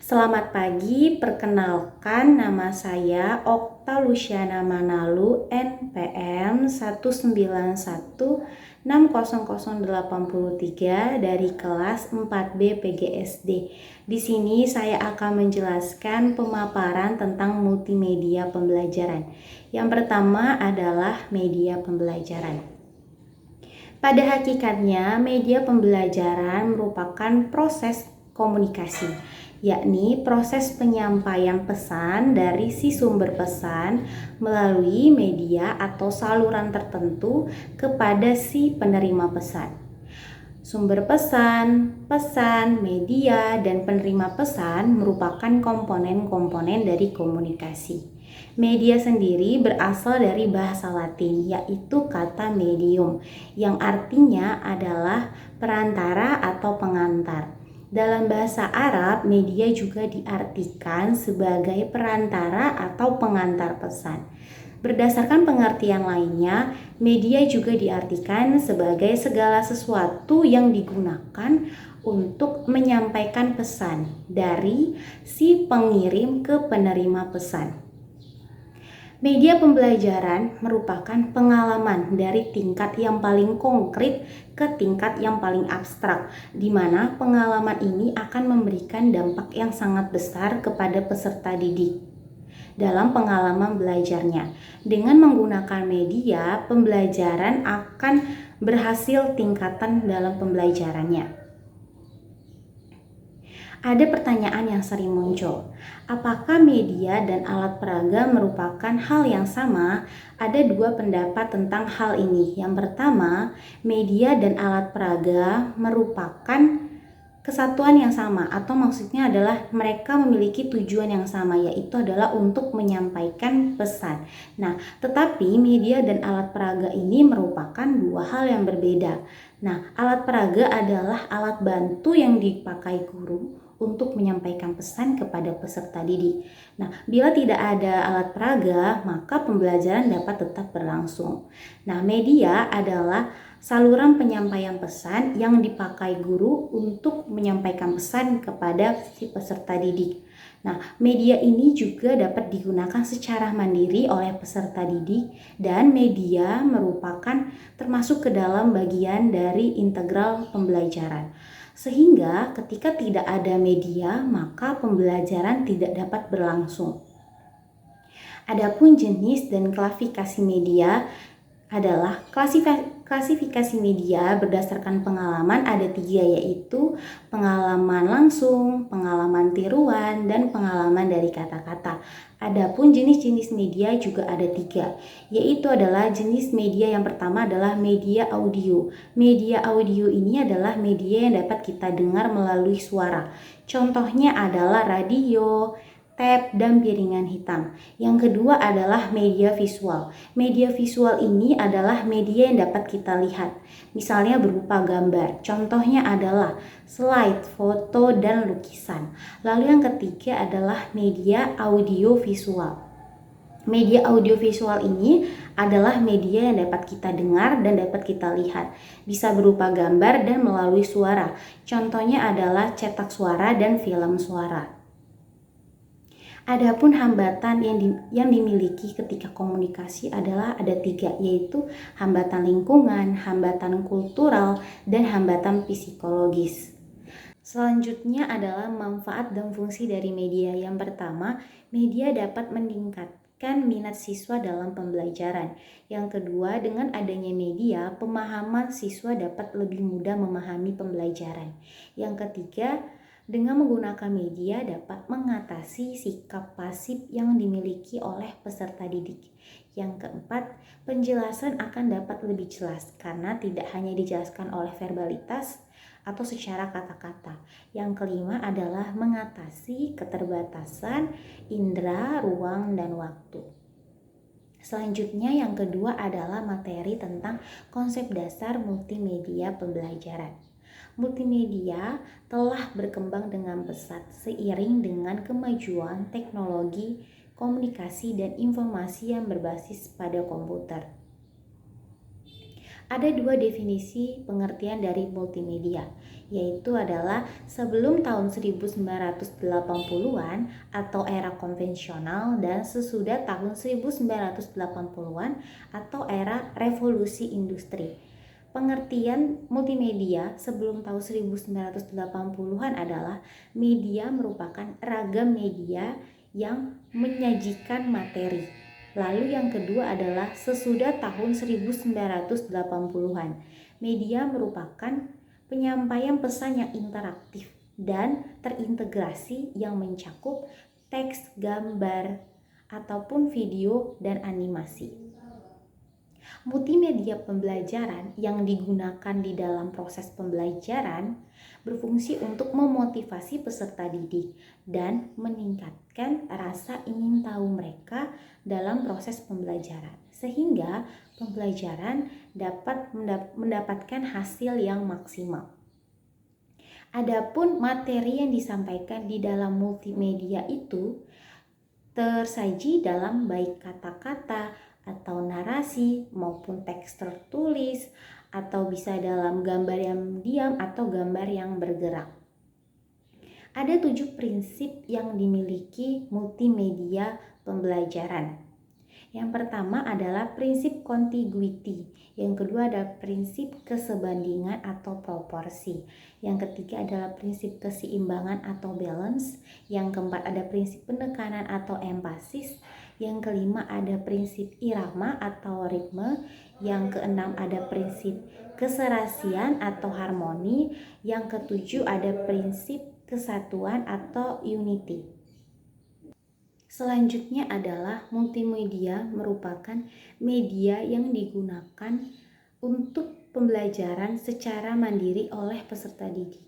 Selamat pagi, perkenalkan nama saya Okta Luciana Manalu, NPM 1916008 dari kelas 4B PGSD. Di sini saya akan menjelaskan pemaparan tentang multimedia pembelajaran. Yang pertama adalah media pembelajaran. Pada hakikatnya, media pembelajaran merupakan proses komunikasi, yakni proses penyampaian pesan dari si sumber pesan melalui media atau saluran tertentu kepada si penerima pesan. Sumber pesan, media, dan penerima pesan merupakan komponen-komponen dari komunikasi. Media sendiri berasal dari bahasa Latin, yaitu kata medium, yang artinya adalah perantara atau pengantar. Dalam bahasa Arab, media juga diartikan sebagai perantara atau pengantar pesan. Berdasarkan pengertian lainnya, media juga diartikan sebagai segala sesuatu yang digunakan untuk menyampaikan pesan dari si pengirim ke penerima pesan. Media pembelajaran merupakan pengalaman dari tingkat yang paling konkret ke tingkat yang paling abstrak, di mana pengalaman ini akan memberikan dampak yang sangat besar kepada peserta didik dalam pengalaman belajarnya. Dengan menggunakan media, pembelajaran akan berhasil tingkatan dalam pembelajarannya. Ada pertanyaan yang sering muncul. Apakah media dan alat peraga merupakan hal yang sama? Ada dua pendapat tentang hal ini. Yang pertama, media dan alat peraga merupakan kesatuan yang sama, atau maksudnya adalah mereka memiliki tujuan yang sama, yaitu adalah untuk menyampaikan pesan. Nah, tetapi media dan alat peraga ini merupakan dua hal yang berbeda. Nah, alat peraga adalah alat bantu yang dipakai guru untuk menyampaikan pesan kepada peserta didik. Nah, bila tidak ada alat peraga, maka pembelajaran dapat tetap berlangsung. Nah, media adalah saluran penyampaian pesan yang dipakai guru untuk menyampaikan pesan kepada si peserta didik. Nah, media ini juga dapat digunakan secara mandiri oleh peserta didik, dan media merupakan termasuk ke dalam bagian dari integral pembelajaran. Sehingga ketika tidak ada media, maka pembelajaran tidak dapat berlangsung. Adapun jenis dan klasifikasi media adalah klasifikasi media berdasarkan pengalaman ada tiga, yaitu pengalaman langsung, pengalaman tiruan, dan pengalaman dari kata-kata. Adapun jenis-jenis media juga ada tiga, yaitu adalah jenis media yang pertama adalah media audio. Media audio ini adalah media yang dapat kita dengar melalui suara. Contohnya adalah radio, tab, dan piringan hitam. Yang kedua adalah media visual. Media visual ini adalah media yang dapat kita lihat, misalnya berupa gambar. Contohnya adalah slide, foto, dan lukisan. Lalu yang ketiga adalah media audio visual. Media audiovisual ini adalah media yang dapat kita dengar dan dapat kita lihat. Bisa berupa gambar dan melalui suara. Contohnya adalah cetak suara dan film suara. Adapun hambatan yang dimiliki ketika komunikasi adalah ada tiga, yaitu hambatan lingkungan, hambatan kultural, dan hambatan psikologis. Selanjutnya adalah manfaat dan fungsi dari media. Yang pertama, media dapat meningkatkan minat siswa dalam pembelajaran. Yang kedua, dengan adanya media, pemahaman siswa dapat lebih mudah memahami pembelajaran. Yang ketiga, dengan menggunakan media dapat mengatasi sikap pasif yang dimiliki oleh peserta didik. Yang keempat, penjelasan akan dapat lebih jelas karena tidak hanya dijelaskan oleh verbalitas atau secara kata-kata. Yang kelima adalah mengatasi keterbatasan indera, ruang, dan waktu. Selanjutnya yang kedua adalah materi tentang konsep dasar multimedia pembelajaran. Multimedia telah berkembang dengan pesat seiring dengan kemajuan teknologi, komunikasi, dan informasi yang berbasis pada komputer. Ada dua definisi pengertian dari multimedia, yaitu adalah sebelum tahun 1980-an atau era konvensional dan sesudah tahun 1980-an atau era revolusi industri. Pengertian multimedia sebelum tahun 1980-an adalah media merupakan ragam media yang menyajikan materi. Lalu yang kedua adalah sesudah tahun 1980-an. Media merupakan penyampaian pesan yang interaktif dan terintegrasi yang mencakup teks, gambar, ataupun video dan animasi. Multimedia pembelajaran yang digunakan di dalam proses pembelajaran berfungsi untuk memotivasi peserta didik dan meningkatkan rasa ingin tahu mereka dalam proses pembelajaran, sehingga pembelajaran dapat mendapatkan hasil yang maksimal. Adapun materi yang disampaikan di dalam multimedia itu tersaji dalam baik kata-kata atau narasi maupun teks tertulis, atau bisa dalam gambar yang diam atau gambar yang bergerak. Ada 7 prinsip yang dimiliki multimedia pembelajaran. Yang pertama adalah prinsip contiguity, yang kedua ada prinsip kesebandingan atau proporsi, yang ketiga adalah prinsip keseimbangan atau balance, yang keempat ada prinsip penekanan atau empasis, yang kelima ada prinsip irama atau ritme, yang keenam ada prinsip keserasian atau harmoni, yang ketujuh ada prinsip kesatuan atau unity. Selanjutnya adalah multimedia merupakan media yang digunakan untuk pembelajaran secara mandiri oleh peserta didik,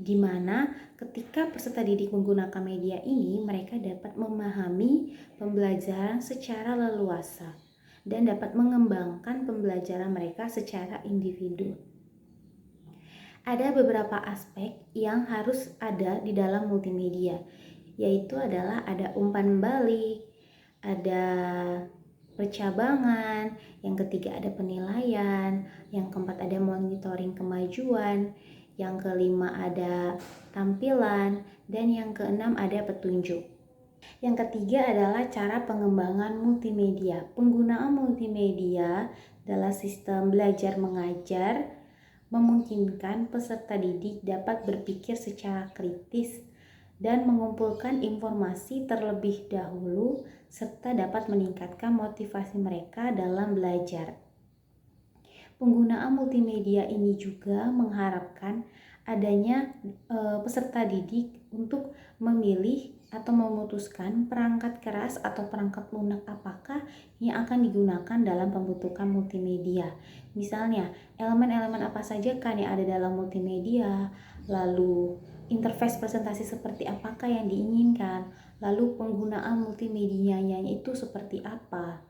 di mana ketika peserta didik menggunakan media ini, mereka dapat memahami pembelajaran secara leluasa dan dapat mengembangkan pembelajaran mereka secara individu. Ada beberapa aspek yang harus ada di dalam multimedia, yaitu adalah ada umpan balik, ada percabangan, yang ketiga ada penilaian, yang keempat ada monitoring kemajuan, yang kelima ada tampilan, dan yang keenam ada petunjuk. Yang ketiga adalah cara pengembangan multimedia. Penggunaan multimedia dalam sistem belajar mengajar memungkinkan peserta didik dapat berpikir secara kritis dan mengumpulkan informasi terlebih dahulu serta dapat meningkatkan motivasi mereka dalam belajar. Penggunaan multimedia ini juga mengharapkan adanya peserta didik untuk memilih atau memutuskan perangkat keras atau perangkat lunak apakah yang akan digunakan dalam pembentukan multimedia. Misalnya, elemen-elemen apa saja kan yang ada dalam multimedia, lalu interface presentasi seperti apakah yang diinginkan, lalu penggunaan multimedianya itu seperti apa.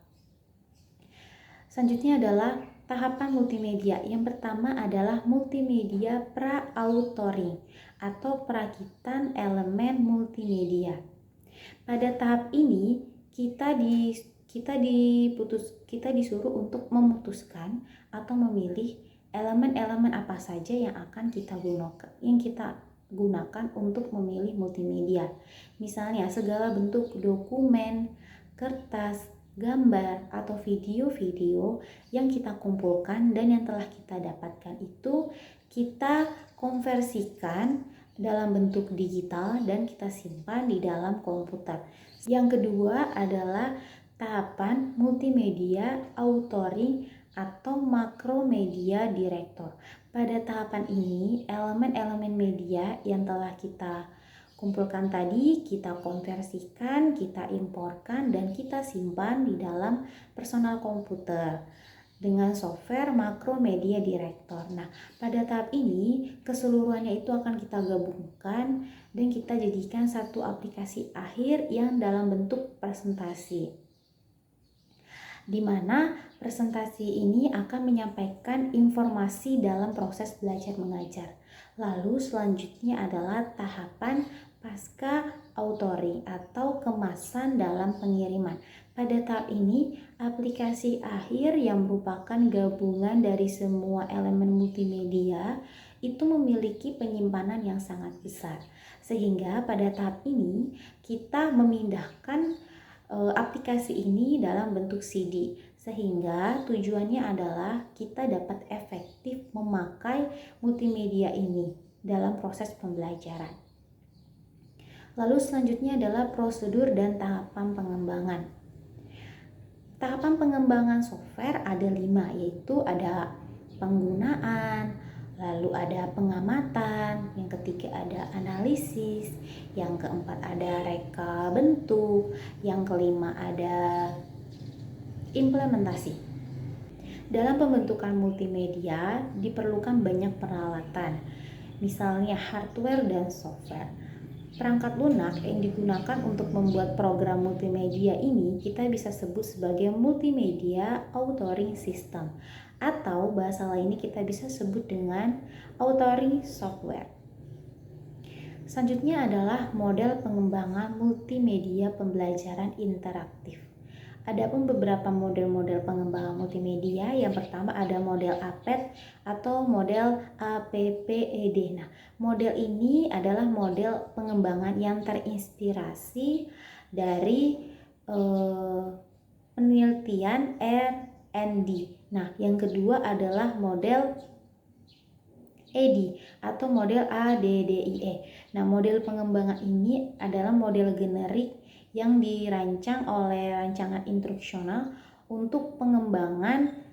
Selanjutnya adalah tahapan multimedia. Yang pertama adalah multimedia pra-authoring atau perakitan elemen multimedia. Pada tahap ini kita disuruh untuk memutuskan atau memilih elemen-elemen apa saja yang akan kita gunakan untuk memilih multimedia. Misalnya segala bentuk dokumen, kertas, gambar, atau video-video yang kita kumpulkan dan yang telah kita dapatkan itu kita konversikan dalam bentuk digital dan kita simpan di dalam komputer. Yang kedua adalah tahapan multimedia authoring atau makromedia director. Pada tahapan ini, elemen-elemen media yang telah kita kumpulkan tadi, kita konversikan, kita imporkan, dan kita simpan di dalam personal komputer dengan software Macromedia Director. Nah, pada tahap ini, keseluruhannya itu akan kita gabungkan dan kita jadikan satu aplikasi akhir yang dalam bentuk presentasi, di mana presentasi ini akan menyampaikan informasi dalam proses belajar mengajar. Lalu selanjutnya adalah tahapan pasca authoring atau kemasan dalam pengiriman. Pada tahap ini, aplikasi akhir yang merupakan gabungan dari semua elemen multimedia itu memiliki penyimpanan yang sangat besar. Sehingga pada tahap ini kita memindahkan aplikasi ini dalam bentuk CD, sehingga tujuannya adalah kita dapat efektif memakai multimedia ini dalam proses pembelajaran. Lalu selanjutnya adalah prosedur dan tahapan pengembangan. Tahapan pengembangan software ada 5, yaitu ada penggunaan, lalu ada pengamatan, yang ketiga ada analisis, yang keempat ada reka bentuk, yang kelima ada implementasi. Dalam pembentukan multimedia diperlukan banyak peralatan, misalnya hardware dan software. Perangkat lunak yang digunakan untuk membuat program multimedia ini kita bisa sebut sebagai multimedia authoring system, atau bahasa lainnya kita bisa sebut dengan authoring software. Selanjutnya adalah model pengembangan multimedia pembelajaran interaktif. Adapun beberapa model-model pengembangan multimedia, yang pertama ada model APED atau model APPED. Nah, model ini adalah model pengembangan yang terinspirasi dari penelitian R&D. Nah, yang kedua adalah model AD atau model ADDIE. Nah, model pengembangan ini adalah model generik yang dirancang oleh rancangan instruksional untuk pengembangan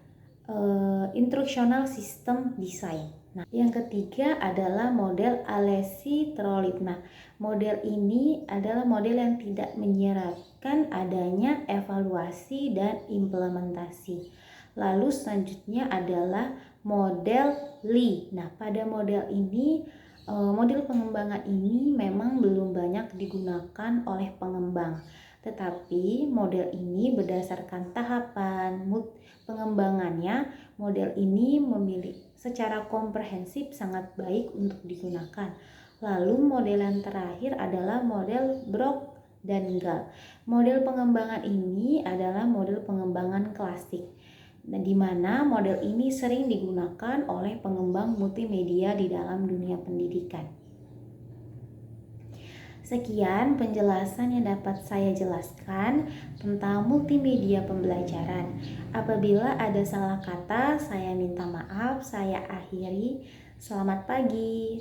instruksional sistem desain. Nah, yang ketiga adalah model Alesi-Trolip. Nah, model ini adalah model yang tidak menyiratkan adanya evaluasi dan implementasi. Lalu selanjutnya adalah model Lee. Nah, pada model ini model pengembangan ini memang belum banyak digunakan oleh pengembang, tetapi model ini berdasarkan tahapan pengembangannya, model ini memiliki secara komprehensif sangat baik untuk digunakan. Lalu model yang terakhir adalah model Brock dan Gall. Model pengembangan ini adalah model pengembangan klasik, di mana model ini sering digunakan oleh pengembang multimedia di dalam dunia pendidikan. Sekian penjelasan yang dapat saya jelaskan tentang multimedia pembelajaran. Apabila ada salah kata, saya minta maaf. Saya akhiri. Selamat pagi.